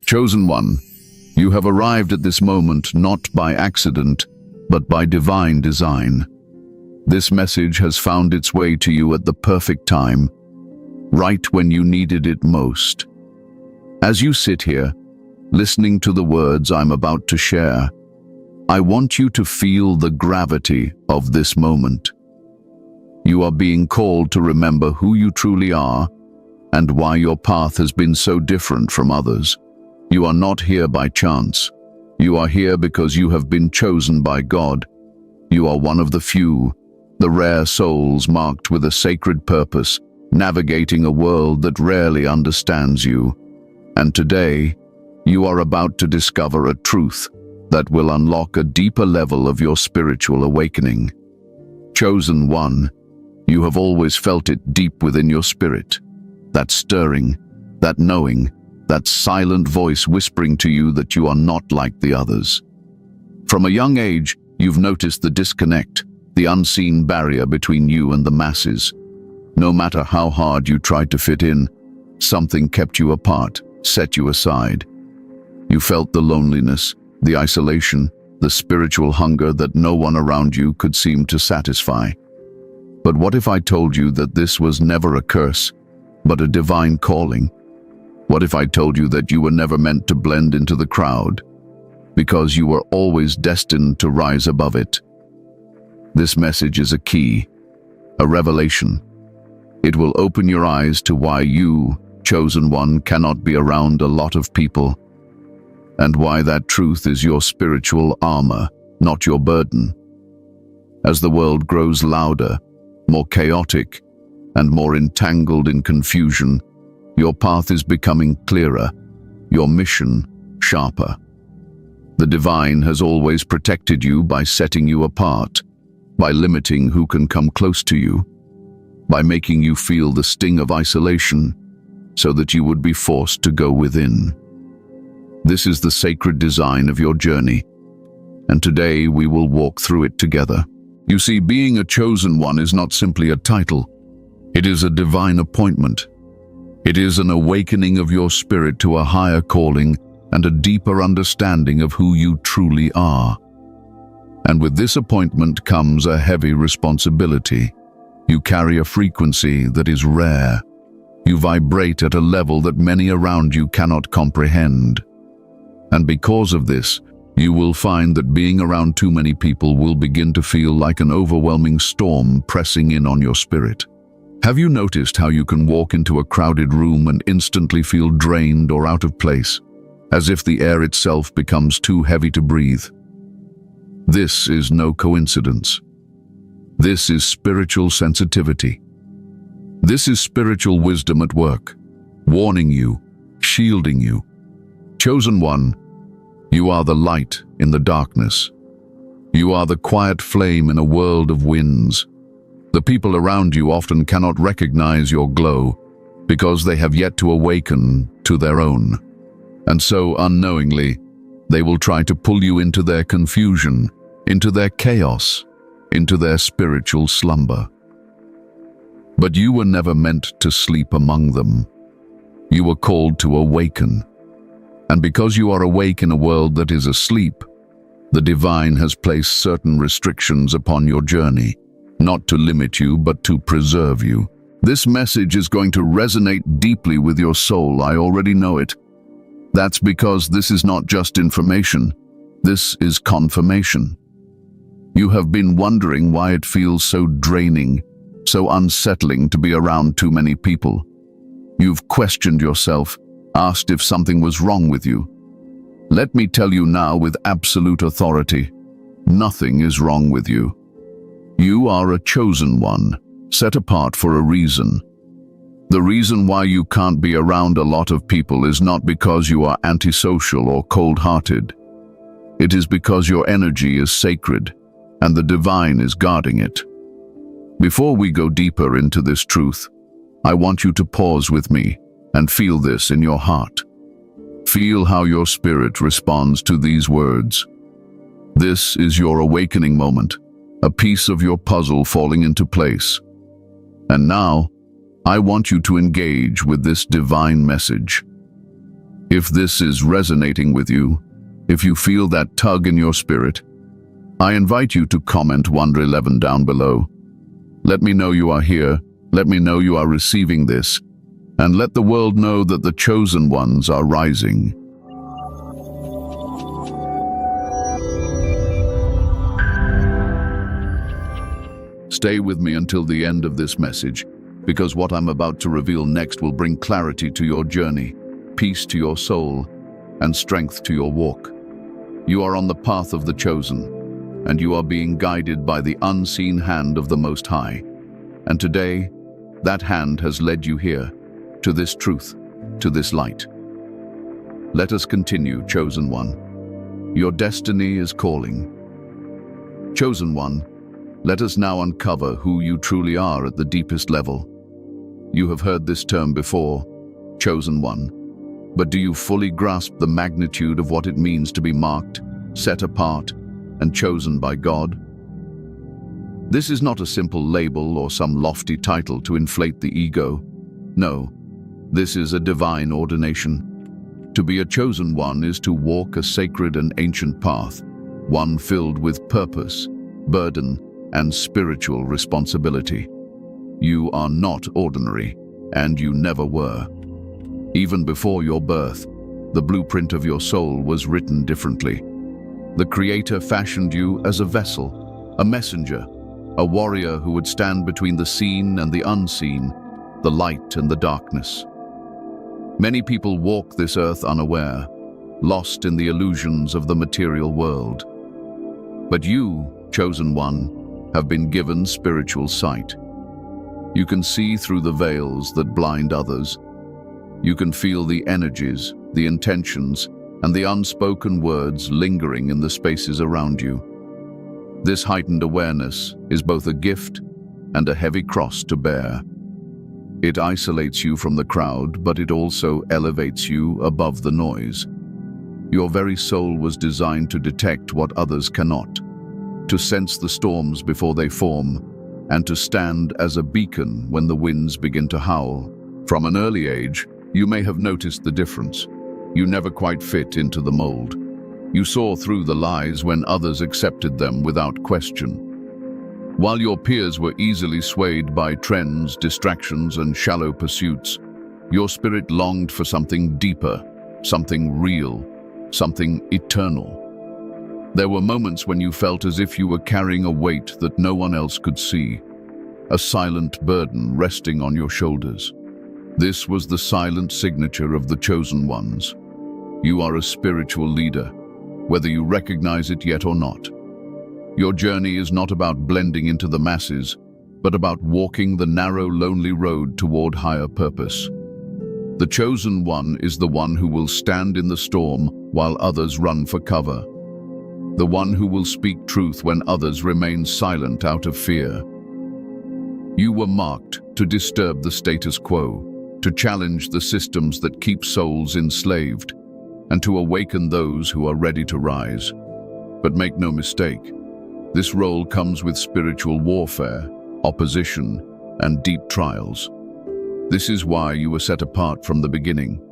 Chosen One, you have arrived at this moment not by accident, but by divine design. This message has found its way to you at the perfect time, right when you needed it most. As you sit here, listening to the words I'm about to share, I want you to feel the gravity of this moment. You are being called to remember who you truly are and why your path has been so different from others. You are not here by chance. You are here because you have been chosen by God. You are one of the few, the rare souls marked with a sacred purpose, navigating a world that rarely understands you. And today, you are about to discover a truth that will unlock a deeper level of your spiritual awakening. Chosen One, you have always felt it deep within your spirit. That stirring, that knowing, that silent voice whispering to you that you are not like the others. From a young age, you've noticed the disconnect, the unseen barrier between you and the masses. No matter how hard you tried to fit in, something kept you apart, set you aside. You felt the loneliness, the isolation, the spiritual hunger that no one around you could seem to satisfy. But what if I told you that this was never a curse, but a divine calling? What if I told you that you were never meant to blend into the crowd, because you were always destined to rise above it? This message is a key, a revelation. It will open your eyes to why you, Chosen One, cannot be around a lot of people, and why that truth is your spiritual armor, not your burden. As the world grows louder, more chaotic, and more entangled in confusion, your path is becoming clearer, your mission sharper. The divine has always protected you by setting you apart, by limiting who can come close to you, by making you feel the sting of isolation, so that you would be forced to go within. This is the sacred design of your journey, and today we will walk through it together. You see, being a chosen one is not simply a title. It is a divine appointment. It is an awakening of your spirit to a higher calling and a deeper understanding of who you truly are. And with this appointment comes a heavy responsibility. You carry a frequency that is rare. You vibrate at a level that many around you cannot comprehend. And because of this, you will find that being around too many people will begin to feel like an overwhelming storm pressing in on your spirit. Have you noticed how you can walk into a crowded room and instantly feel drained or out of place, as if the air itself becomes too heavy to breathe? This is no coincidence. This is spiritual sensitivity. This is spiritual wisdom at work, warning you, shielding you. Chosen One, you are the light in the darkness. You are the quiet flame in a world of winds. The people around you often cannot recognize your glow because they have yet to awaken to their own. And so, unknowingly, they will try to pull you into their confusion, into their chaos, into their spiritual slumber. But you were never meant to sleep among them. You were called to awaken. And because you are awake in a world that is asleep, the divine has placed certain restrictions upon your journey, not to limit you, but to preserve you. This message is going to resonate deeply with your soul, I already know it. That's because this is not just information, this is confirmation. You have been wondering why it feels so draining, so unsettling to be around too many people. You've questioned yourself, asked if something was wrong with you. Let me tell you now with absolute authority, nothing is wrong with you. You are a chosen one, set apart for a reason. The reason why you can't be around a lot of people is not because you are antisocial or cold-hearted. It is because your energy is sacred, and the divine is guarding it. Before we go deeper into this truth, I want you to pause with me and feel this in your heart. Feel how your spirit responds to these words. This is your awakening moment, a piece of your puzzle falling into place. And now, I want you to engage with this divine message. If this is resonating with you, if you feel that tug in your spirit, I invite you to comment Wonder 11 down below. Let me know you are here, let me know you are receiving this, and let the world know that the chosen ones are rising. Stay with me until the end of this message, because what I'm about to reveal next will bring clarity to your journey, peace to your soul, and strength to your walk. You are on the path of the chosen, and you are being guided by the unseen hand of the Most High. And today, that hand has led you here, to this truth, to this light. Let us continue, Chosen One. Your destiny is calling. Chosen One, let us now uncover who you truly are at the deepest level. You have heard this term before, Chosen One, but do you fully grasp the magnitude of what it means to be marked, set apart, and chosen by God? This is not a simple label or some lofty title to inflate the ego. No, this is a divine ordination. To be a chosen one is to walk a sacred and ancient path, one filled with purpose, burden, and spiritual responsibility. You are not ordinary, and you never were. Even before your birth, the blueprint of your soul was written differently. The Creator fashioned you as a vessel, a messenger, a warrior who would stand between the seen and the unseen, the light and the darkness. Many people walk this earth unaware, lost in the illusions of the material world. But you, Chosen One, have been given spiritual sight. You can see through the veils that blind others. You can feel the energies, the intentions, and the unspoken words lingering in the spaces around you. This heightened awareness is both a gift and a heavy cross to bear. It isolates you from the crowd, but it also elevates you above the noise. Your very soul was designed to detect what others cannot, to sense the storms before they form, and to stand as a beacon when the winds begin to howl. From an early age, you may have noticed the difference. You never quite fit into the mold. You saw through the lies when others accepted them without question. While your peers were easily swayed by trends, distractions, and shallow pursuits, your spirit longed for something deeper, something real, something eternal. There were moments when you felt as if you were carrying a weight that no one else could see, a silent burden resting on your shoulders. This was the silent signature of the chosen ones. You are a spiritual leader, whether you recognize it yet or not. Your journey is not about blending into the masses, but about walking the narrow, lonely road toward higher purpose. The chosen one is the one who will stand in the storm while others run for cover. The one who will speak truth when others remain silent out of fear. You were marked to disturb the status quo, to challenge the systems that keep souls enslaved, and to awaken those who are ready to rise. But make no mistake, this role comes with spiritual warfare, opposition, and deep trials. This is why you were set apart from the beginning.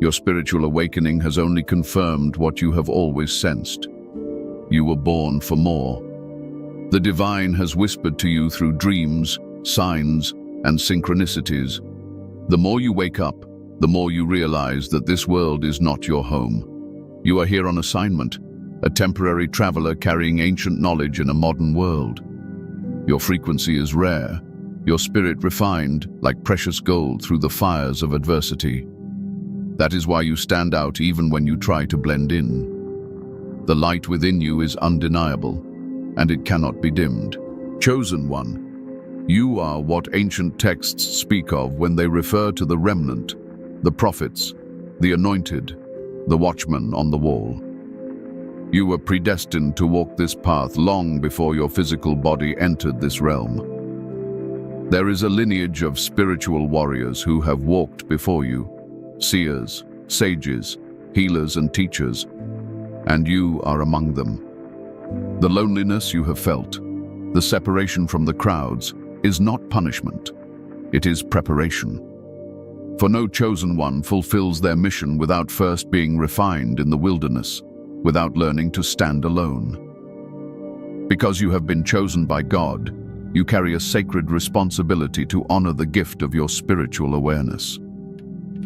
Your spiritual awakening has only confirmed what you have always sensed. You were born for more. The divine has whispered to you through dreams, signs, and synchronicities. The more you wake up, the more you realize that this world is not your home. You are here on assignment, a temporary traveler carrying ancient knowledge in a modern world. Your frequency is rare, your spirit refined like precious gold through the fires of adversity. That is why you stand out even when you try to blend in. The light within you is undeniable, and it cannot be dimmed. Chosen One, you are what ancient texts speak of when they refer to the remnant, the prophets, the anointed, the watchman on the wall. You were predestined to walk this path long before your physical body entered this realm. There is a lineage of spiritual warriors who have walked before you, seers, sages, healers, and teachers, and you are among them. The loneliness you have felt, the separation from the crowds, is not punishment. It is preparation. For no chosen one fulfills their mission without first being refined in the wilderness, without learning to stand alone. Because you have been chosen by God, you carry a sacred responsibility to honor the gift of your spiritual awareness.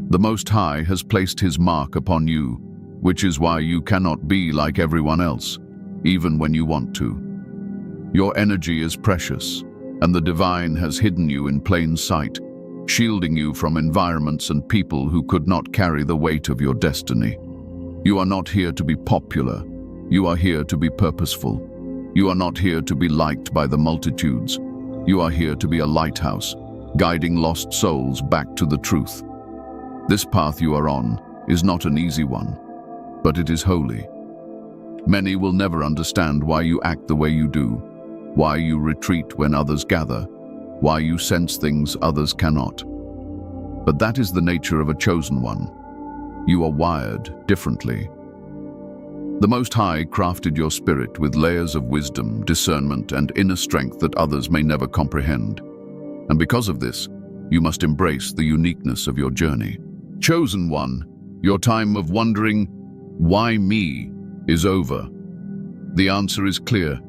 The Most High has placed His mark upon you, which is why you cannot be like everyone else, even when you want to. Your energy is precious, and the divine has hidden you in plain sight, shielding you from environments and people who could not carry the weight of your destiny. You are not here to be popular. You are here to be purposeful. You are not here to be liked by the multitudes. You are here to be a lighthouse, guiding lost souls back to the truth. This path you are on is not an easy one, but it is holy. Many will never understand why you act the way you do, why you retreat when others gather, why you sense things others cannot. But that is the nature of a chosen one. You are wired differently. The Most High crafted your spirit with layers of wisdom, discernment, and inner strength that others may never comprehend. And because of this, you must embrace the uniqueness of your journey. Chosen one, your time of wondering, why me, is over. The answer is clear.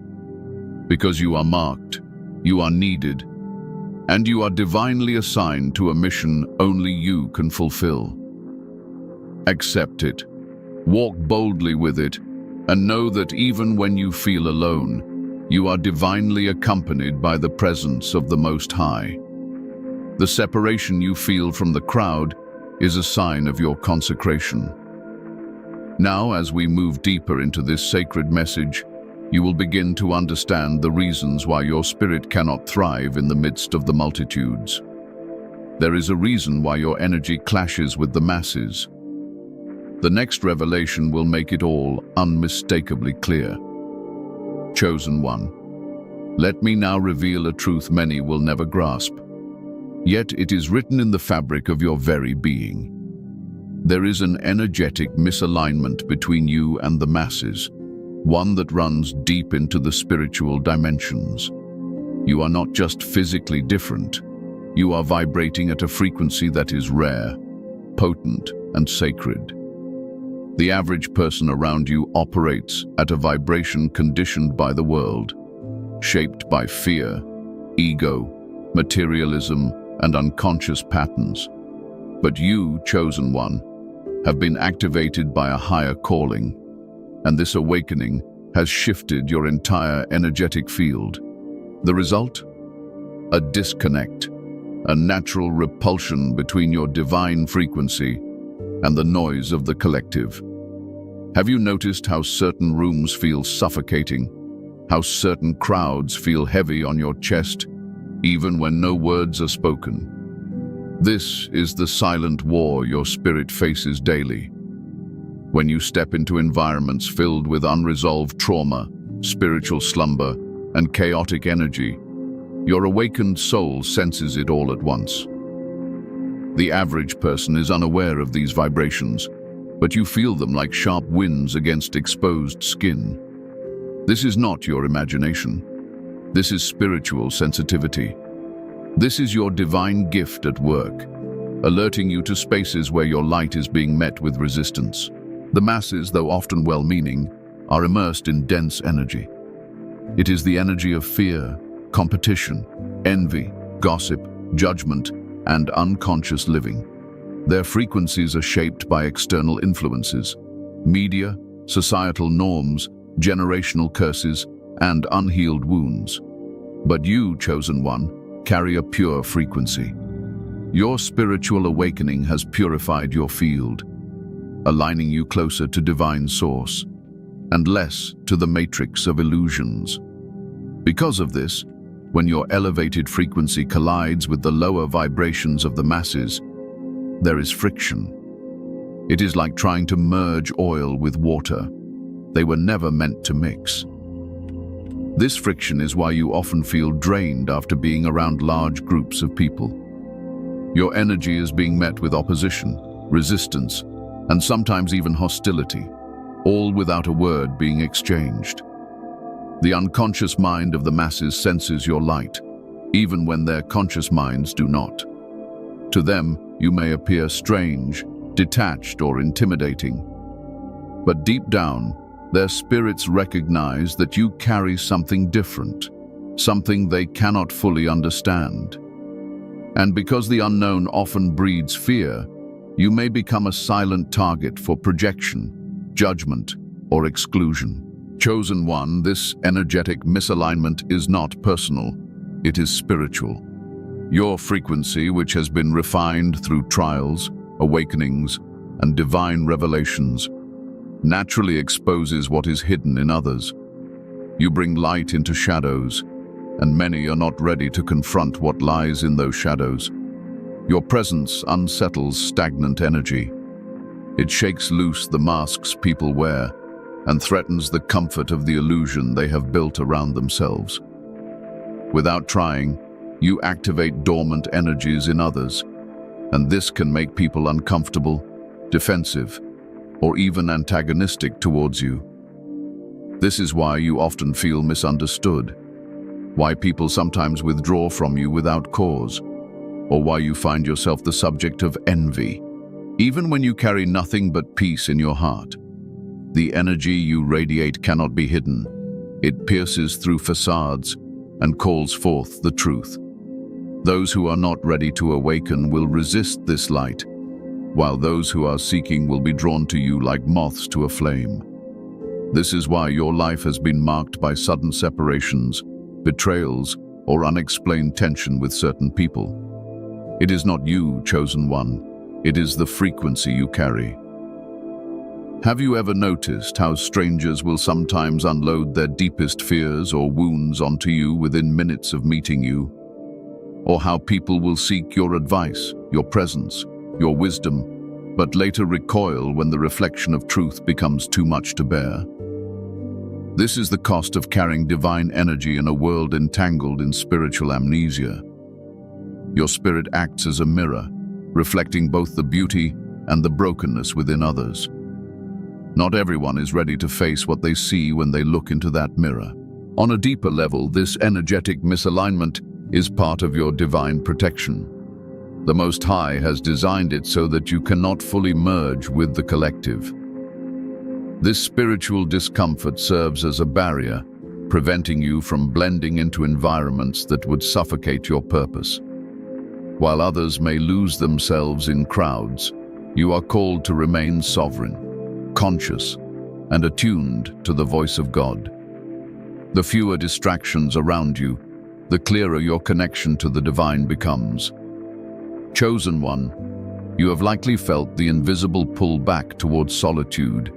Because you are marked, you are needed, and you are divinely assigned to a mission only you can fulfill. Accept it, walk boldly with it, and know that even when you feel alone, you are divinely accompanied by the presence of the Most High. The separation you feel from the crowd is a sign of your consecration. Now, as we move deeper into this sacred message, you will begin to understand the reasons why your spirit cannot thrive in the midst of the multitudes. There is a reason why your energy clashes with the masses. The next revelation will make it all unmistakably clear. Chosen one, let me now reveal a truth many will never grasp. Yet it is written in the fabric of your very being. There is an energetic misalignment between you and the masses, one that runs deep into the spiritual dimensions. You are not just physically different. You are vibrating at a frequency that is rare, potent, and sacred. The average person around you operates at a vibration conditioned by the world, shaped by fear, ego, materialism, and unconscious patterns. But you, chosen one, have been activated by a higher calling, and this awakening has shifted your entire energetic field. The result? A disconnect, a natural repulsion between your divine frequency and the noise of the collective. Have you noticed how certain rooms feel suffocating? How certain crowds feel heavy on your chest, even when no words are spoken? This is the silent war your spirit faces daily. When you step into environments filled with unresolved trauma, spiritual slumber, and chaotic energy, your awakened soul senses it all at once. The average person is unaware of these vibrations, but you feel them like sharp winds against exposed skin. This is not your imagination. This is spiritual sensitivity. This is your divine gift at work, alerting you to spaces where your light is being met with resistance. The masses, though often well-meaning, are immersed in dense energy. It is the energy of fear, competition, envy, gossip, judgment, and unconscious living. Their frequencies are shaped by external influences, media, societal norms, generational curses, and unhealed wounds. But you, chosen one, carry a pure frequency. Your spiritual awakening has purified your field, aligning you closer to divine source and less to the matrix of illusions. Because of this, when your elevated frequency collides with the lower vibrations of the masses, there is friction. It is like trying to merge oil with water. They were never meant to mix. This friction is why you often feel drained after being around large groups of people. Your energy is being met with opposition, resistance, and sometimes even hostility, all without a word being exchanged. The unconscious mind of the masses senses your light, even when their conscious minds do not. To them, you may appear strange, detached, or intimidating. But deep down, their spirits recognize that you carry something different, something they cannot fully understand. And because the unknown often breeds fear, you may become a silent target for projection, judgment, or exclusion. Chosen One, this energetic misalignment is not personal, it is spiritual. Your frequency, which has been refined through trials, awakenings, and divine revelations, naturally exposes what is hidden in others. You bring light into shadows, and many are not ready to confront what lies in those shadows. Your presence unsettles stagnant energy. It shakes loose the masks people wear and threatens the comfort of the illusion they have built around themselves. Without trying, you activate dormant energies in others, and this can make people uncomfortable, defensive, or even antagonistic towards you. This is why you often feel misunderstood, why people sometimes withdraw from you without cause, or why you find yourself the subject of envy, even when you carry nothing but peace in your heart. The energy you radiate cannot be hidden. It pierces through facades and calls forth the truth. Those who are not ready to awaken will resist this light, while those who are seeking will be drawn to you like moths to a flame. This is why your life has been marked by sudden separations, betrayals, or unexplained tension with certain people. It is not you, Chosen One. It is the frequency you carry. Have you ever noticed how strangers will sometimes unload their deepest fears or wounds onto you within minutes of meeting you? Or how people will seek your advice, your presence, your wisdom, but later recoil when the reflection of truth becomes too much to bear? This is the cost of carrying divine energy in a world entangled in spiritual amnesia. Your spirit acts as a mirror, reflecting both the beauty and the brokenness within others. Not everyone is ready to face what they see when they look into that mirror. On a deeper level, this energetic misalignment is part of your divine protection. The Most High has designed it so that you cannot fully merge with the collective. This spiritual discomfort serves as a barrier, preventing you from blending into environments that would suffocate your purpose. While others may lose themselves in crowds, you are called to remain sovereign, conscious, and attuned to the voice of God. The fewer distractions around you, the clearer your connection to the divine becomes. Chosen One, you have likely felt the invisible pull back towards solitude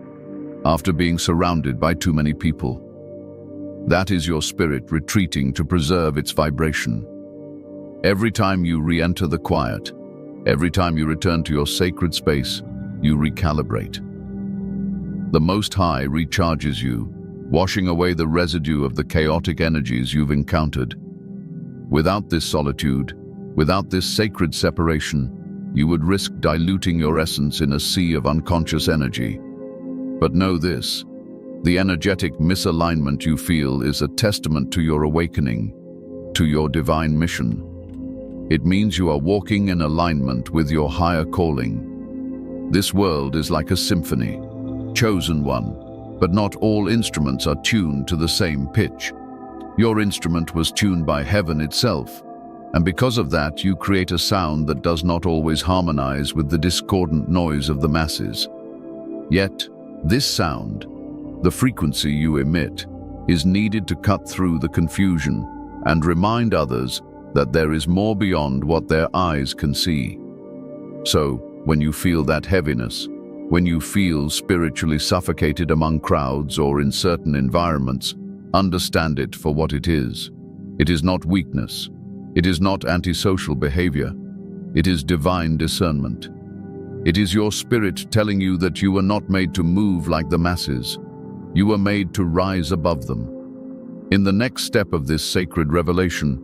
after being surrounded by too many people. That is your spirit retreating to preserve its vibration. Every time you re-enter the quiet, every time you return to your sacred space, you recalibrate. The Most High recharges you, washing away the residue of the chaotic energies you've encountered. Without this solitude, without this sacred separation, you would risk diluting your essence in a sea of unconscious energy. But know this, the energetic misalignment you feel is a testament to your awakening, to your divine mission. It means you are walking in alignment with your higher calling. This world is like a symphony, chosen one, but not all instruments are tuned to the same pitch. Your instrument was tuned by heaven itself, and because of that you create a sound that does not always harmonize with the discordant noise of the masses. Yet, this sound, the frequency you emit, is needed to cut through the confusion and remind others that there is more beyond what their eyes can see. So, when you feel that heaviness, when you feel spiritually suffocated among crowds or in certain environments, understand it for what it is. It is not weakness. It is not antisocial behavior. It is divine discernment. It is your spirit telling you that you were not made to move like the masses. You were made to rise above them. In the next step of this sacred revelation,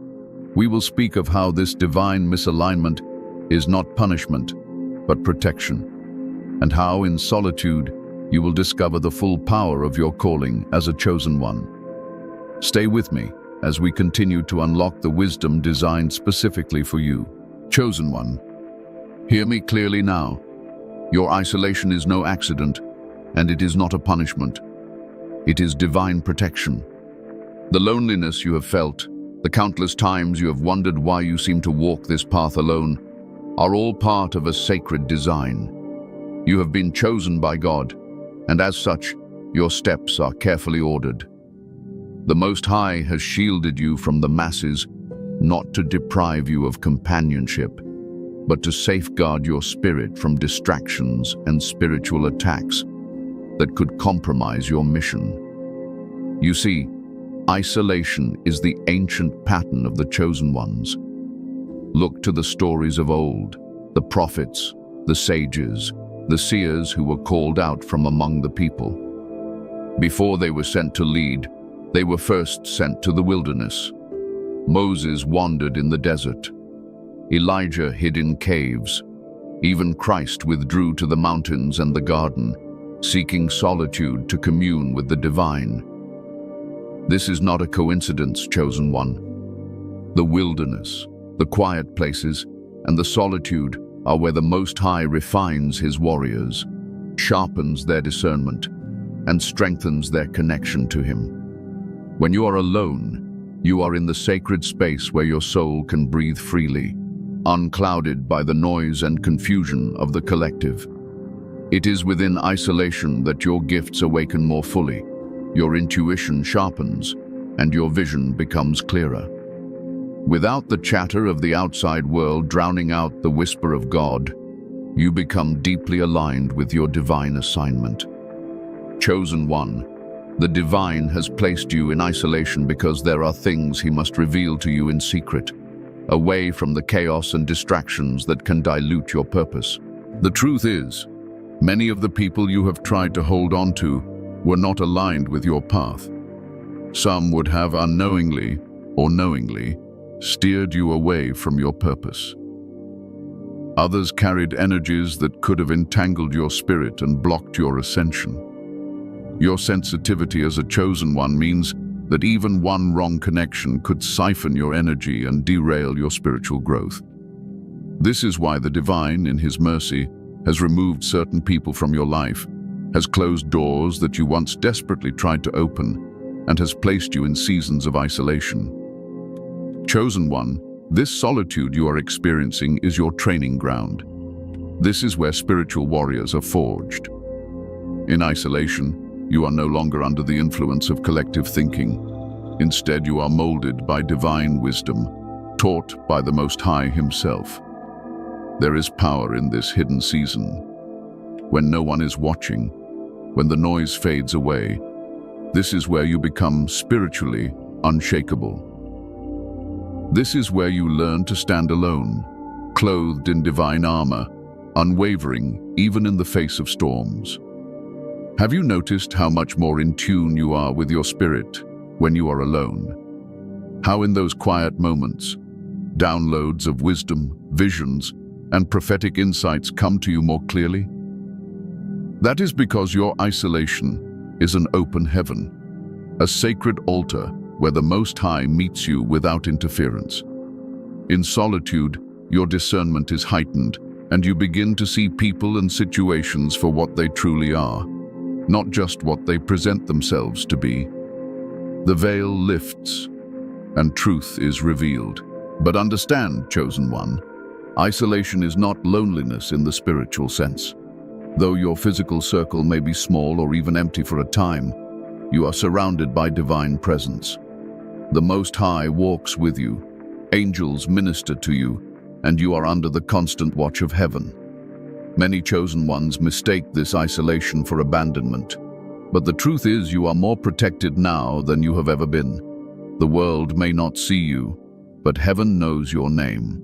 we will speak of how this divine misalignment is not punishment, but protection, and how in solitude you will discover the full power of your calling as a chosen one. Stay with me as we continue to unlock the wisdom designed specifically for you. Chosen One, Hear me clearly now. Your isolation is no accident, and it is not a punishment. It is divine protection. The loneliness you have felt, the countless times you have wondered why you seem to walk this path alone, are all part of a sacred design. You have been chosen by God, and as such, your steps are carefully ordered. The Most High has shielded you from the masses, not to deprive you of companionship, but to safeguard your spirit from distractions and spiritual attacks that could compromise your mission. You see, isolation is the ancient pattern of the chosen ones. Look to the stories of old, the prophets, the sages, the seers who were called out from among the people. Before they were sent to lead, they were first sent to the wilderness. Moses wandered in the desert. Elijah hid in caves. Even Christ withdrew to the mountains and the garden, seeking solitude to commune with the divine. This is not a coincidence, chosen one. The wilderness, the quiet places, and the solitude are where the Most High refines his warriors, sharpens their discernment, and strengthens their connection to him. When you are alone, you are in the sacred space where your soul can breathe freely, unclouded by the noise and confusion of the collective. It is within isolation that your gifts awaken more fully, your intuition sharpens, and your vision becomes clearer. Without the chatter of the outside world drowning out the whisper of God, you become deeply aligned with your divine assignment. Chosen one, the divine has placed you in isolation because there are things he must reveal to you in secret, away from the chaos and distractions that can dilute your purpose. The truth is, many of the people you have tried to hold on to were not aligned with your path. Some would have unknowingly or knowingly steered you away from your purpose. Others carried energies that could have entangled your spirit and blocked your ascension. Your sensitivity as a chosen one means that even one wrong connection could siphon your energy and derail your spiritual growth. This is why the divine, in his mercy, has removed certain people from your life, has closed doors that you once desperately tried to open, and has placed you in seasons of isolation. Chosen one, this solitude you are experiencing is your training ground. This is where spiritual warriors are forged. In isolation, you are no longer under the influence of collective thinking. Instead, you are molded by divine wisdom, taught by the Most High himself. There is power in this hidden season. When no one is watching, when the noise fades away, this is where you become spiritually unshakable. This is where you learn to stand alone, clothed in divine armor, unwavering even in the face of storms. Have you noticed how much more in tune you are with your spirit when you are alone? How in those quiet moments, downloads of wisdom, visions, and prophetic insights come to you more clearly? That is because your isolation is an open heaven, a sacred altar where the Most High meets you without interference. In solitude, your discernment is heightened, and you begin to see people and situations for what they truly are, not just what they present themselves to be. The veil lifts, and truth is revealed. But understand, chosen one, isolation is not loneliness in the spiritual sense. Though your physical circle may be small or even empty for a time, you are surrounded by divine presence. The Most High walks with you, angels minister to you, and you are under the constant watch of heaven. Many chosen ones mistake this isolation for abandonment, but the truth is you are more protected now than you have ever been. The world may not see you, but heaven knows your name.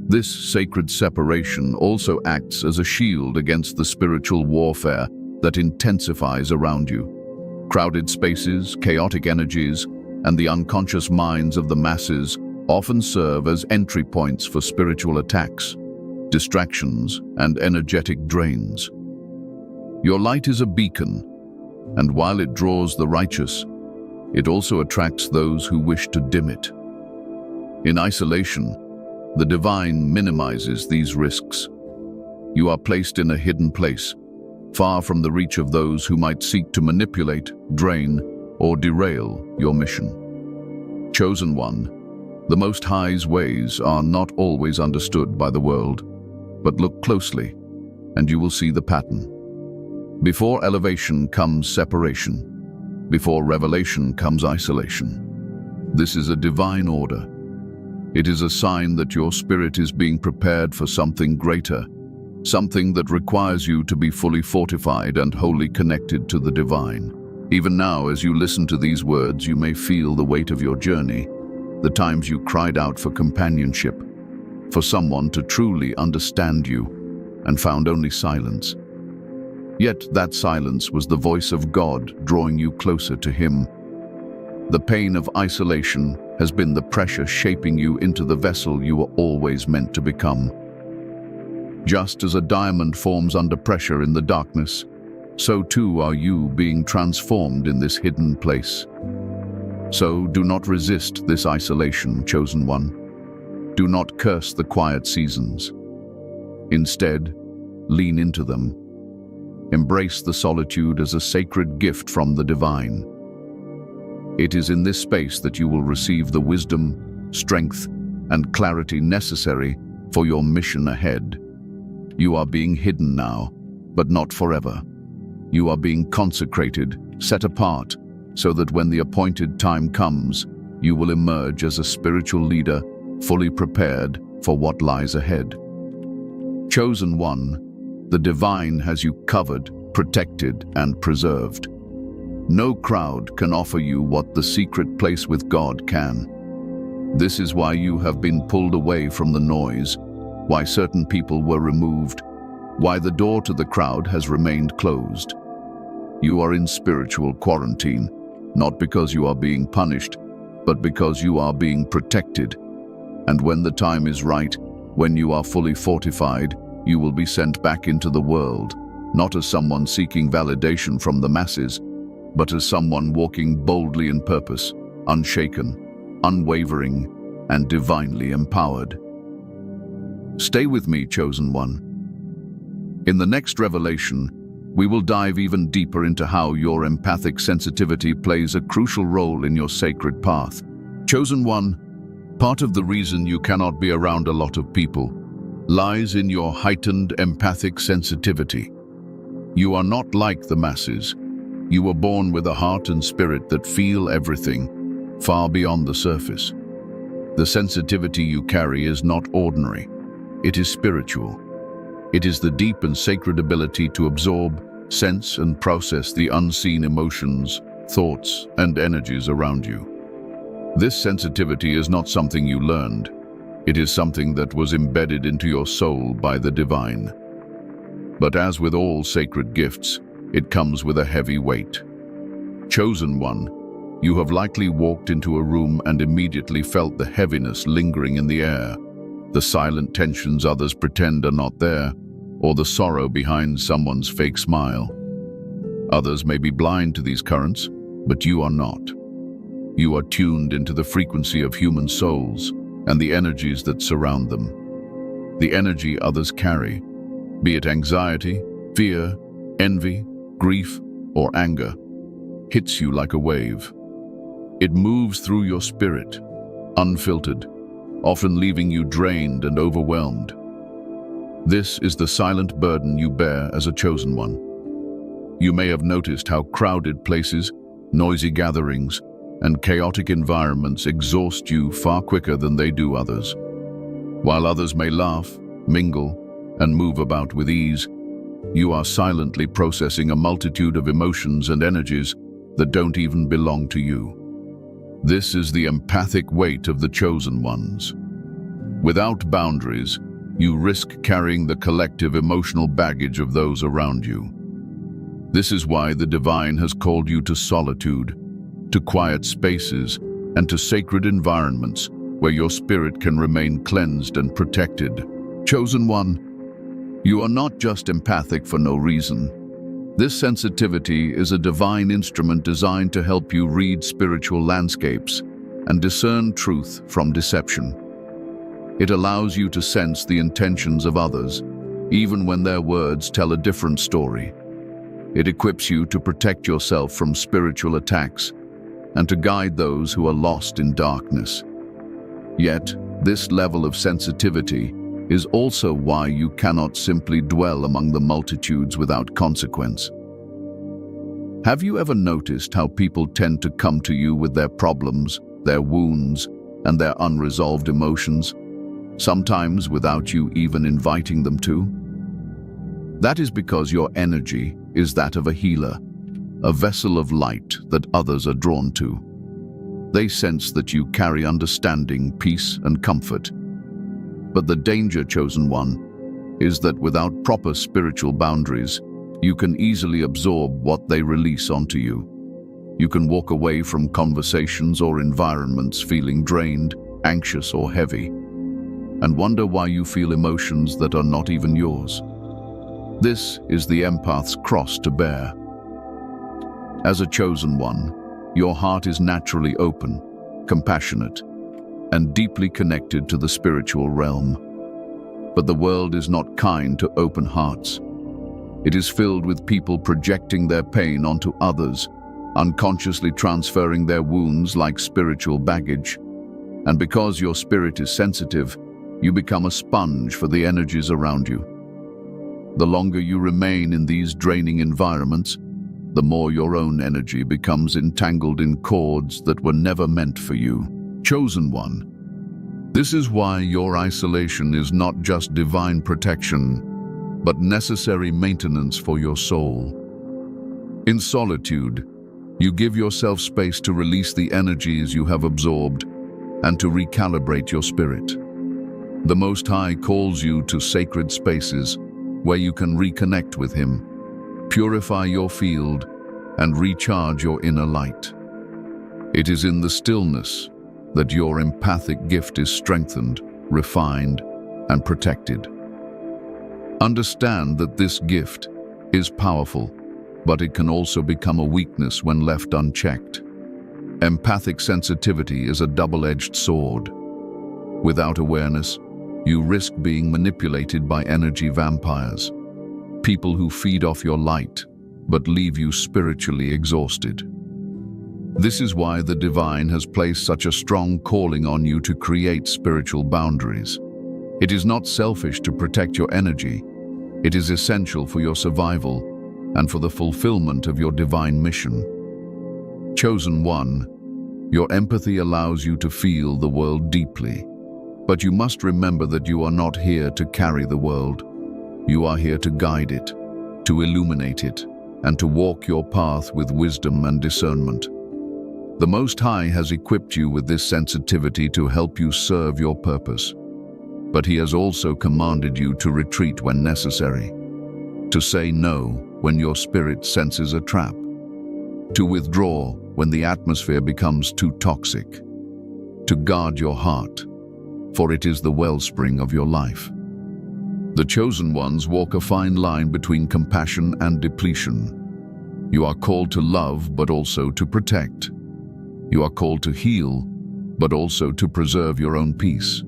This sacred separation also acts as a shield against the spiritual warfare that intensifies around you. Crowded spaces, chaotic energies, and the unconscious minds of the masses often serve as entry points for spiritual attacks, distractions, and energetic drains. Your light is a beacon, and while it draws the righteous, it also attracts those who wish to dim it. In isolation, the divine minimizes these risks, You are placed in a hidden place, far from the reach of those who might seek to manipulate, drain, or derail your mission. Chosen One, the Most High's ways are not always understood by the world, but look closely, and you will see the pattern. Before elevation comes separation. Before revelation comes isolation. This is a divine order. It is a sign that your spirit is being prepared for something greater, something that requires you to be fully fortified and wholly connected to the divine. Even now, as you listen to these words, you may feel the weight of your journey, the times you cried out for companionship, for someone to truly understand you, and found only silence. Yet that silence was the voice of God drawing you closer to Him. The pain of isolation has been the pressure shaping you into the vessel you were always meant to become. Just as a diamond forms under pressure in the darkness, so too are you being transformed in this hidden place. So do not resist this isolation, Chosen One. Do not curse the quiet seasons. Instead, lean into them. Embrace the solitude as a sacred gift from the divine. It is in this space that you will receive the wisdom, strength, and clarity necessary for your mission ahead. You are being hidden now, but not forever. You are being consecrated, set apart, so that when the appointed time comes, you will emerge as a spiritual leader, fully prepared for what lies ahead. Chosen One, the divine has you covered, protected, and preserved. No crowd can offer you what the secret place with God can. This is why you have been pulled away from the noise, why certain people were removed, why the door to the crowd has remained closed. You are in spiritual quarantine, not because you are being punished, but because you are being protected. And when the time is right, when you are fully fortified, you will be sent back into the world, not as someone seeking validation from the masses, but as someone walking boldly in purpose, unshaken, unwavering, and divinely empowered. Stay with me, Chosen One. In the next revelation, we will dive even deeper into how your empathic sensitivity plays a crucial role in your sacred path. Chosen One, part of the reason you cannot be around a lot of people lies in your heightened empathic sensitivity. You are not like the masses. You were born with a heart and spirit that feel everything, far beyond the surface. The sensitivity you carry is not ordinary. It is spiritual. It is the deep and sacred ability to absorb, sense, and process the unseen emotions, thoughts, and energies around you. This sensitivity is not something you learned. It is something that was embedded into your soul by the divine. But as with all sacred gifts, it comes with a heavy weight. Chosen One, you have likely walked into a room and immediately felt the heaviness lingering in the air, the silent tensions others pretend are not there, or the sorrow behind someone's fake smile. Others may be blind to these currents, but you are not. You are tuned into the frequency of human souls and the energies that surround them. The energy others carry, be it anxiety, fear, envy, grief, or anger, hits you like a wave. It moves through your spirit, unfiltered, often leaving you drained and overwhelmed. This is the silent burden you bear as a chosen one. You may have noticed how crowded places, noisy gatherings, and chaotic environments exhaust you far quicker than they do others. While others may laugh, mingle, and move about with ease, you are silently processing a multitude of emotions and energies that don't even belong to you. This is the empathic weight of the chosen ones. Without boundaries, you risk carrying the collective emotional baggage of those around you. This is why the divine has called you to solitude, to quiet spaces, and to sacred environments where your spirit can remain cleansed and protected. Chosen One, you are not just empathic for no reason. This sensitivity is a divine instrument designed to help you read spiritual landscapes and discern truth from deception. It allows you to sense the intentions of others, even when their words tell a different story. It equips you to protect yourself from spiritual attacks and to guide those who are lost in darkness. Yet, this level of sensitivity is also why you cannot simply dwell among the multitudes without consequence. Have you ever noticed how people tend to come to you with their problems, their wounds, and their unresolved emotions, sometimes without you even inviting them to? That is because your energy is that of a healer, a vessel of light that others are drawn to. They sense that you carry understanding, peace, and comfort. But the danger, Chosen One, is that without proper spiritual boundaries, you can easily absorb what they release onto you. You can walk away from conversations or environments feeling drained, anxious, or heavy, and wonder why you feel emotions that are not even yours. This is the empath's cross to bear. As a chosen one, your heart is naturally open, compassionate, and deeply connected to the spiritual realm. But the world is not kind to open hearts. It is filled with people projecting their pain onto others, unconsciously transferring their wounds like spiritual baggage. And because your spirit is sensitive, you become a sponge for the energies around you. The longer you remain in these draining environments, the more your own energy becomes entangled in cords that were never meant for you. Chosen One. This is why your isolation is not just divine protection, but necessary maintenance for your soul. In solitude, you give yourself space to release the energies you have absorbed and to recalibrate your spirit. The Most High calls you to sacred spaces where you can reconnect with Him, purify your field, and recharge your inner light. It is in the stillness that your empathic gift is strengthened, refined, and protected. Understand that this gift is powerful, but it can also become a weakness when left unchecked. Empathic sensitivity is a double-edged sword. Without awareness, you risk being manipulated by energy vampires, people who feed off your light but leave you spiritually exhausted. This is why the divine has placed such a strong calling on you to create spiritual boundaries. It is not selfish to protect your energy. It is essential for your survival and for the fulfillment of your divine mission. Chosen One, your empathy allows you to feel the world deeply. But you must remember that you are not here to carry the world. You are here to guide it, to illuminate it, and to walk your path with wisdom and discernment. The Most High has equipped you with this sensitivity to help you serve your purpose. But He has also commanded you to retreat when necessary, to say no when your spirit senses a trap, to withdraw when the atmosphere becomes too toxic, to guard your heart, for it is the wellspring of your life. The chosen ones walk a fine line between compassion and depletion. You are called to love, but also to protect. You are called to heal, but also to preserve your own peace.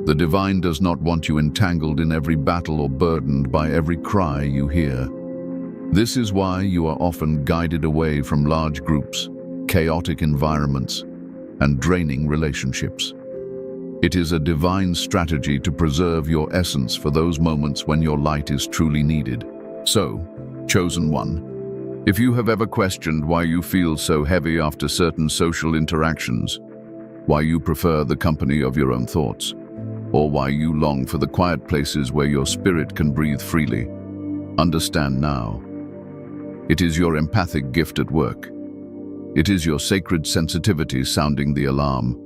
The divine does not want you entangled in every battle or burdened by every cry you hear. This is why you are often guided away from large groups, chaotic environments, and draining relationships. It is a divine strategy to preserve your essence for those moments when your light is truly needed. So, Chosen One, if you have ever questioned why you feel so heavy after certain social interactions, why you prefer the company of your own thoughts, or why you long for the quiet places where your spirit can breathe freely, understand now. It is your empathic gift at work. It is your sacred sensitivity sounding the alarm.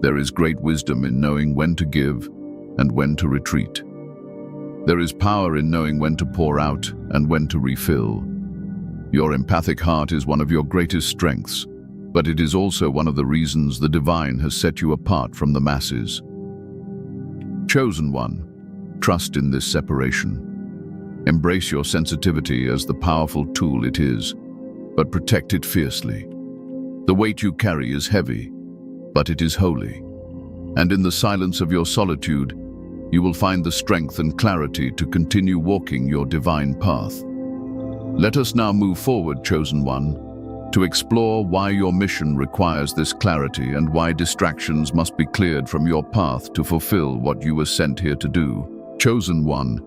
There is great wisdom in knowing when to give and when to retreat. There is power in knowing when to pour out and when to refill. Your empathic heart is one of your greatest strengths, but it is also one of the reasons the divine has set you apart from the masses. Chosen One, trust in this separation. Embrace your sensitivity as the powerful tool it is, but protect it fiercely. The weight you carry is heavy, but it is holy. And in the silence of your solitude, you will find the strength and clarity to continue walking your divine path. Let us now move forward, Chosen One, to explore why your mission requires this clarity and why distractions must be cleared from your path to fulfill what you were sent here to do. Chosen One,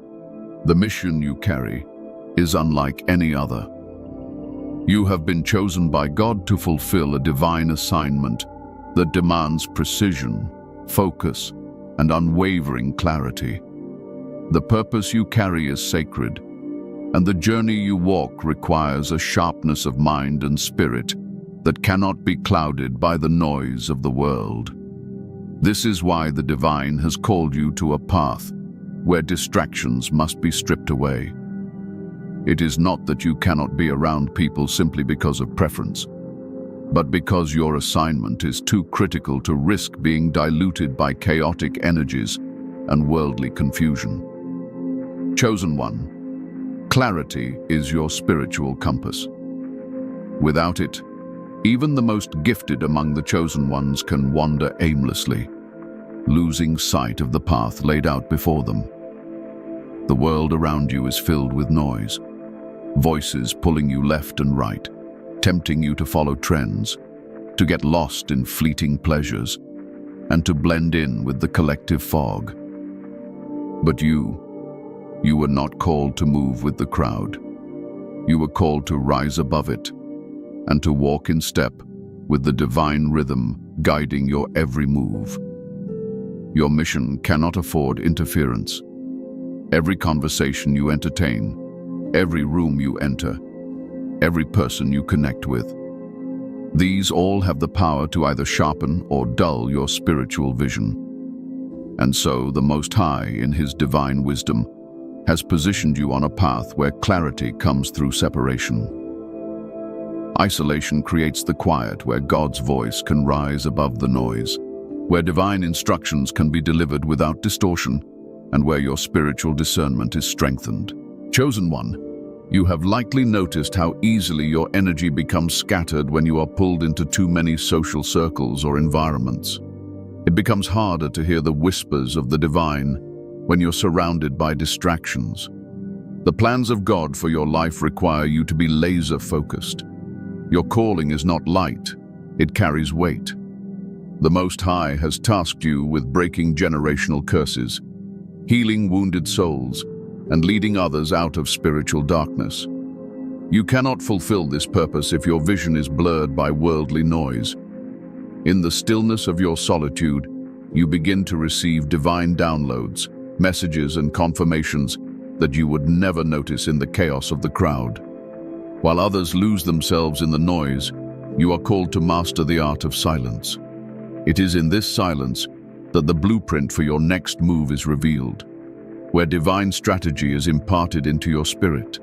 the mission you carry is unlike any other. You have been chosen by God to fulfill a divine assignment that demands precision, focus, and unwavering clarity. The purpose you carry is sacred, and the journey you walk requires a sharpness of mind and spirit that cannot be clouded by the noise of the world. This is why the divine has called you to a path where distractions must be stripped away. It is not that you cannot be around people simply because of preference, but because your assignment is too critical to risk being diluted by chaotic energies and worldly confusion. Chosen One, clarity is your spiritual compass. Without it, even the most gifted among the chosen ones can wander aimlessly, losing sight of the path laid out before them. The world around you is filled with noise, voices pulling you left and right, tempting you to follow trends, to get lost in fleeting pleasures, and to blend in with the collective fog. But you were not called to move with the crowd. You were called to rise above it and to walk in step with the divine rhythm guiding your every move. Your mission cannot afford interference. Every conversation you entertain, every room you enter, every person you connect with, these all have the power to either sharpen or dull your spiritual vision. And so the Most High, in His divine wisdom, has positioned you on a path where clarity comes through separation. Isolation creates the quiet where God's voice can rise above the noise, where divine instructions can be delivered without distortion, and where your spiritual discernment is strengthened. Chosen One, you have likely noticed how easily your energy becomes scattered when you are pulled into too many social circles or environments. It becomes harder to hear the whispers of the divine when you're surrounded by distractions. The plans of God for your life require you to be laser-focused. Your calling is not light, it carries weight. The Most High has tasked you with breaking generational curses, healing wounded souls, and leading others out of spiritual darkness. You cannot fulfill this purpose if your vision is blurred by worldly noise. In the stillness of your solitude, you begin to receive divine downloads, messages and confirmations that you would never notice in the chaos of the crowd. While others lose themselves in the noise, you are called to master the art of silence. It is in this silence that the blueprint for your next move is revealed, where divine strategy is imparted into your spirit,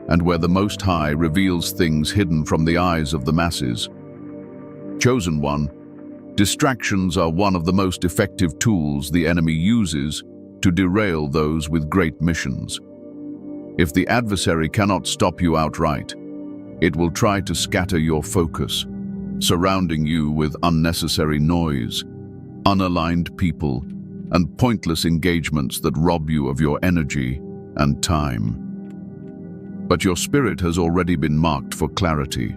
and where the Most High reveals things hidden from the eyes of the masses. Chosen One, distractions are one of the most effective tools the enemy uses to derail those with great missions. If the adversary cannot stop you outright, it will try to scatter your focus, surrounding you with unnecessary noise, unaligned people, and pointless engagements that rob you of your energy and time. But your spirit has already been marked for clarity.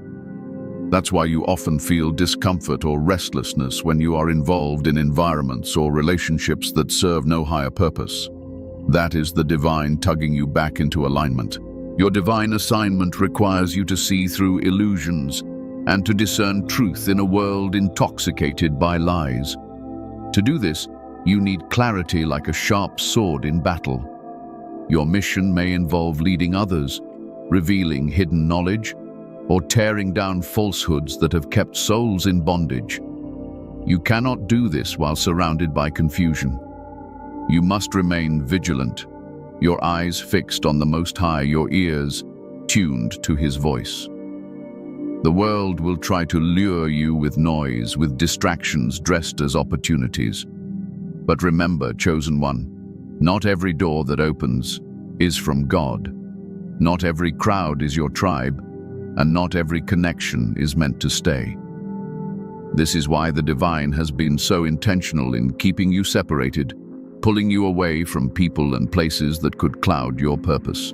That's why you often feel discomfort or restlessness when you are involved in environments or relationships that serve no higher purpose. That is the divine tugging you back into alignment. Your divine assignment requires you to see through illusions and to discern truth in a world intoxicated by lies. To do this, you need clarity like a sharp sword in battle. Your mission may involve leading others, revealing hidden knowledge, or tearing down falsehoods that have kept souls in bondage. You cannot do this while surrounded by confusion. You must remain vigilant, your eyes fixed on the Most High, your ears tuned to His voice. The world will try to lure you with noise, with distractions dressed as opportunities. But remember, Chosen One, not every door that opens is from God. Not every crowd is your tribe, and not every connection is meant to stay. This is why the divine has been so intentional in keeping you separated, pulling you away from people and places that could cloud your purpose.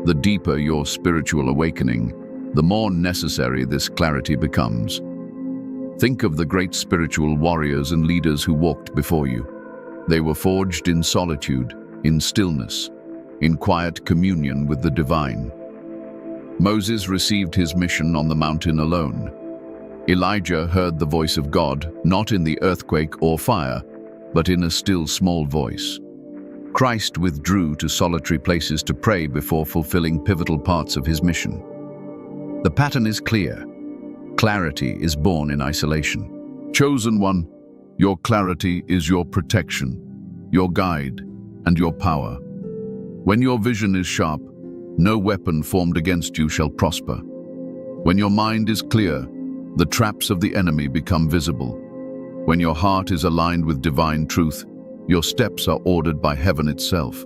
The deeper your spiritual awakening, the more necessary this clarity becomes. Think of the great spiritual warriors and leaders who walked before you. They were forged in solitude, in stillness, in quiet communion with the divine. Moses received his mission on the mountain alone. Elijah heard the voice of God, not in the earthquake or fire, but in a still small voice. Christ withdrew to solitary places to pray before fulfilling pivotal parts of his mission. The pattern is clear. Clarity is born in isolation. Chosen one, your clarity is your protection, your guide, and your power. When your vision is sharp, no weapon formed against you shall prosper. When your mind is clear, the traps of the enemy become visible. When your heart is aligned with divine truth, your steps are ordered by heaven itself.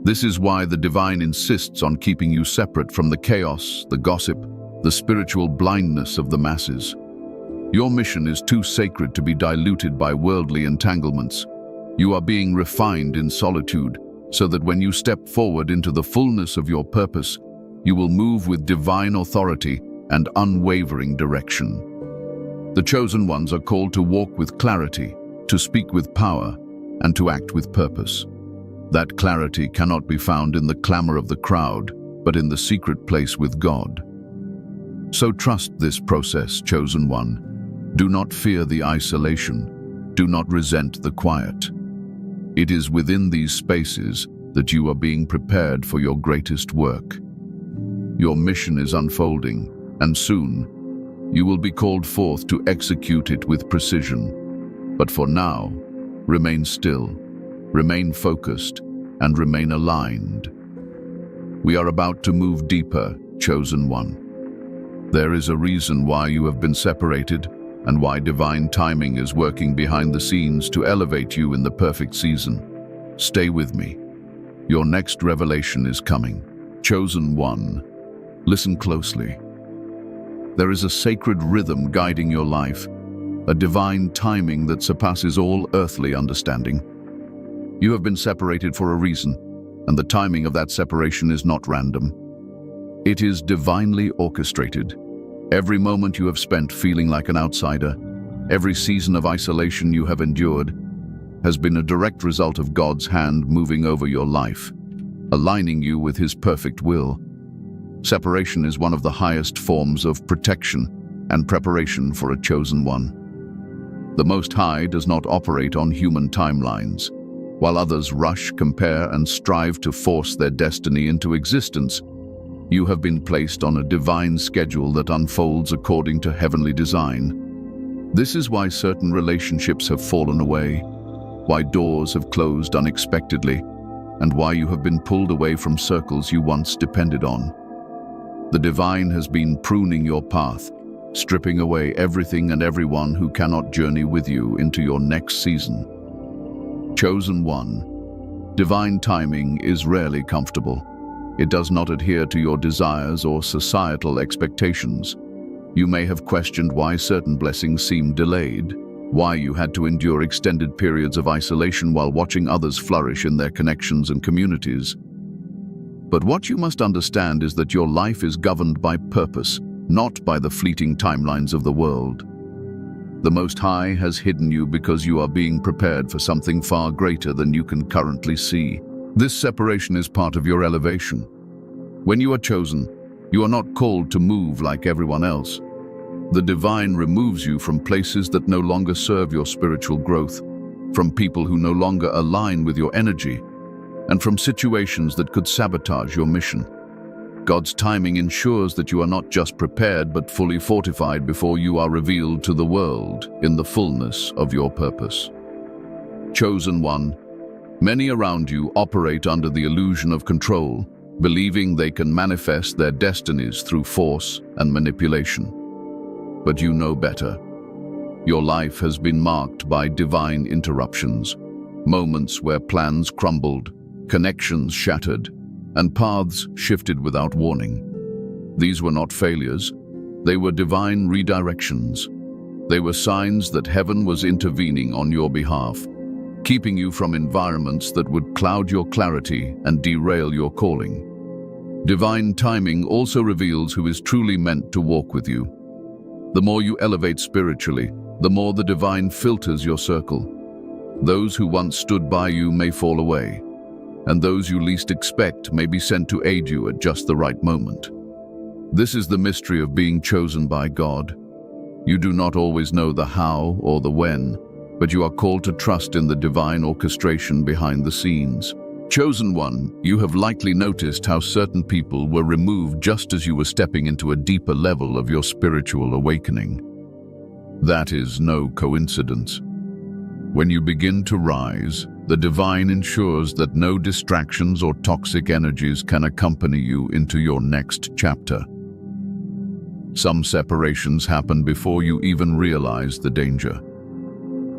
This is why the divine insists on keeping you separate from the chaos, the gossip, the spiritual blindness of the masses. Your mission is too sacred to be diluted by worldly entanglements. You are being refined in solitude, so that when you step forward into the fullness of your purpose, you will move with divine authority and unwavering direction. The chosen ones are called to walk with clarity, to speak with power, and to act with purpose. That clarity cannot be found in the clamor of the crowd, but in the secret place with God. So trust this process, chosen one. Do not fear the isolation. Do not resent the quiet. It is within these spaces that you are being prepared for your greatest work. Your mission is unfolding, and soon you will be called forth to execute it with precision. But for now, remain still, remain focused, and remain aligned. We are about to move deeper, chosen one. There is a reason why you have been separated and why divine timing is working behind the scenes to elevate you in the perfect season. Stay with me. Your next revelation is coming. Chosen one, listen closely. There is a sacred rhythm guiding your life, a divine timing that surpasses all earthly understanding. You have been separated for a reason, and the timing of that separation is not random. It is divinely orchestrated. Every moment you have spent feeling like an outsider, every season of isolation you have endured, has been a direct result of God's hand moving over your life, aligning you with His perfect will. Separation is one of the highest forms of protection and preparation for a chosen one. The Most High does not operate on human timelines. While others rush, compare, and strive to force their destiny into existence, you have been placed on a divine schedule that unfolds according to heavenly design. This is why certain relationships have fallen away, why doors have closed unexpectedly, and why you have been pulled away from circles you once depended on. The divine has been pruning your path, stripping away everything and everyone who cannot journey with you into your next season. Chosen one, divine timing is rarely comfortable. It does not adhere to your desires or societal expectations. You may have questioned why certain blessings seem delayed, why you had to endure extended periods of isolation while watching others flourish in their connections and communities. But what you must understand is that your life is governed by purpose, not by the fleeting timelines of the world. The Most High has hidden you because you are being prepared for something far greater than you can currently see. This separation is part of your elevation. When you are chosen, you are not called to move like everyone else. The divine removes you from places that no longer serve your spiritual growth, from people who no longer align with your energy, and from situations that could sabotage your mission. God's timing ensures that you are not just prepared but fully fortified before you are revealed to the world in the fullness of your purpose. Chosen one, many around you operate under the illusion of control, believing they can manifest their destinies through force and manipulation. But you know better. Your life has been marked by divine interruptions, moments where plans crumbled, connections shattered, and paths shifted without warning. These were not failures. They were divine redirections. They were signs that heaven was intervening on your behalf. keeping you from environments that would cloud your clarity and derail your calling. Divine timing also reveals who is truly meant to walk with you. The more you elevate spiritually, the more the divine filters your circle. Those who once stood by you may fall away, and those you least expect may be sent to aid you at just the right moment. This is the mystery of being chosen by God. You do not always know the how or the when, but you are called to trust in the divine orchestration behind the scenes. Chosen one, you have likely noticed how certain people were removed just as you were stepping into a deeper level of your spiritual awakening. That is no coincidence. When you begin to rise, the divine ensures that no distractions or toxic energies can accompany you into your next chapter. Some separations happen before you even realize the danger.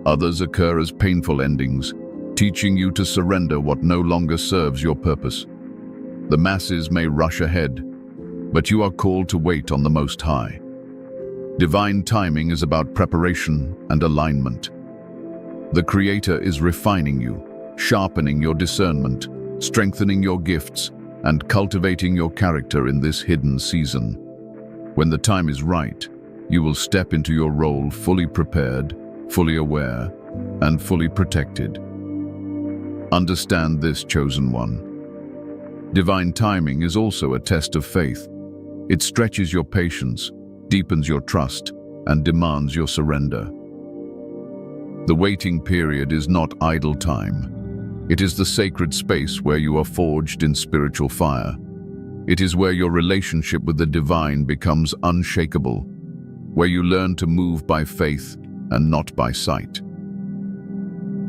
Others occur as painful endings, teaching you to surrender what no longer serves your purpose. The masses may rush ahead, but you are called to wait on the Most High. Divine timing is about preparation and alignment. The Creator is refining you, sharpening your discernment, strengthening your gifts, and cultivating your character in this hidden season. When the time is right, you will step into your role fully prepared, fully aware, and fully protected. Understand this, chosen one. Divine timing is also a test of faith. It stretches your patience, deepens your trust, and demands your surrender. The waiting period is not idle time. It is the sacred space where you are forged in spiritual fire. It is where your relationship with the divine becomes unshakable, where you learn to move by faith and not by sight.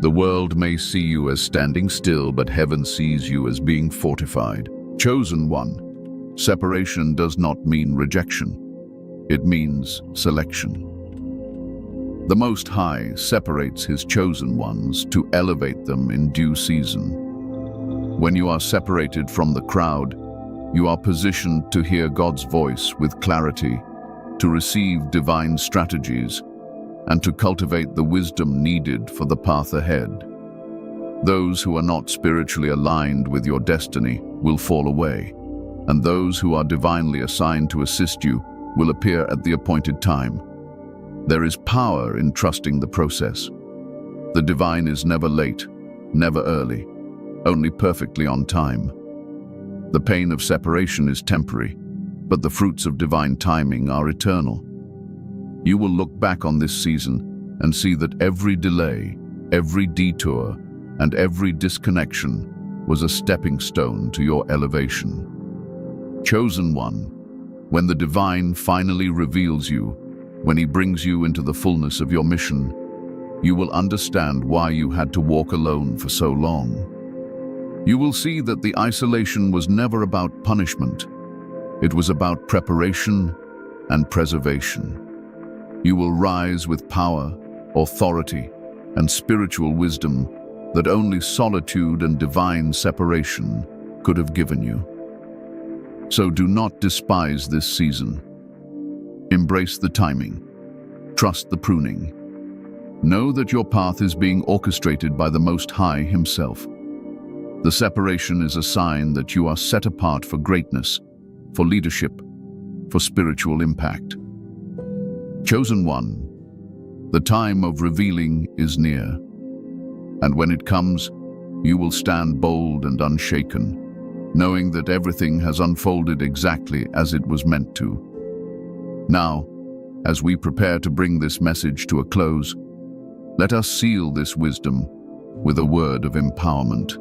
The world may see you as standing still, but heaven sees you as being fortified. Chosen one, separation does not mean rejection. It means selection. The Most High separates His chosen ones to elevate them in due season. When you are separated from the crowd, you are positioned to hear God's voice with clarity, to receive divine strategies, and to cultivate the wisdom needed for the path ahead. Those who are not spiritually aligned with your destiny will fall away, and those who are divinely assigned to assist you will appear at the appointed time. There is power in trusting the process. The divine is never late, never early, only perfectly on time. The pain of separation is temporary, but the fruits of divine timing are eternal. You will look back on this season and see that every delay, every detour, and every disconnection was a stepping stone to your elevation. Chosen one, when the divine finally reveals you, when He brings you into the fullness of your mission, you will understand why you had to walk alone for so long. You will see that the isolation was never about punishment. It was about preparation and preservation. You will rise with power, authority, and spiritual wisdom that only solitude and divine separation could have given you. So do not despise this season. Embrace the timing. Trust the pruning. Know that your path is being orchestrated by the Most High Himself. The separation is a sign that you are set apart for greatness, for leadership, for spiritual impact. Chosen one, the time of revealing is near, and when it comes, you will stand bold and unshaken, knowing that everything has unfolded exactly as it was meant to. Now, as we prepare to bring this message to a close, let us seal this wisdom with a word of empowerment.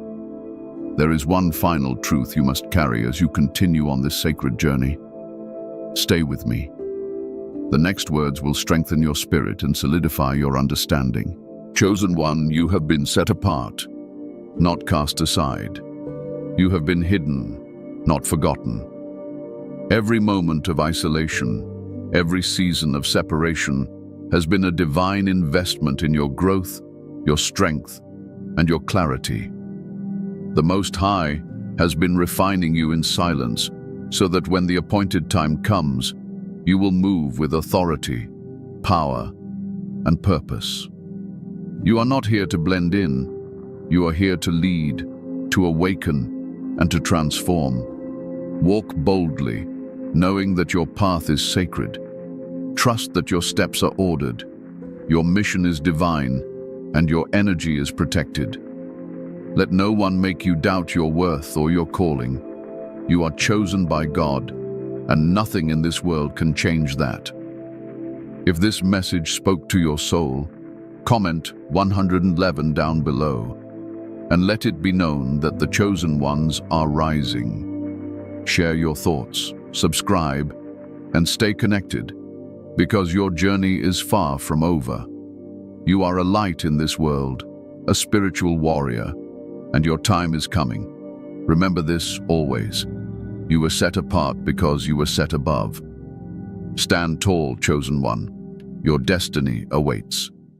There is one final truth you must carry as you continue on this sacred journey. Stay with me. The next words will strengthen your spirit and solidify your understanding. Chosen one, you have been set apart, not cast aside. You have been hidden, not forgotten. Every moment of isolation, every season of separation has been a divine investment in your growth, your strength, and your clarity. The Most High has been refining you in silence so that when the appointed time comes, you will move with authority, power, and purpose. You are not here to blend in, You are here to lead, to awaken, and to transform. Walk boldly, knowing that your path is sacred. Trust that your steps are ordered, your mission is divine, and your energy is protected. Let no one make you doubt your worth or your calling. You are chosen by God, and nothing in this world can change that. If this message spoke to your soul, comment 111 down below, and let it be known that the chosen ones are rising. Share your thoughts, subscribe, and stay connected, because your journey is far from over. You are a light in this world, a spiritual warrior, and your time is coming. Remember this always. You were set apart because you were set above. Stand tall, chosen one. Your destiny awaits.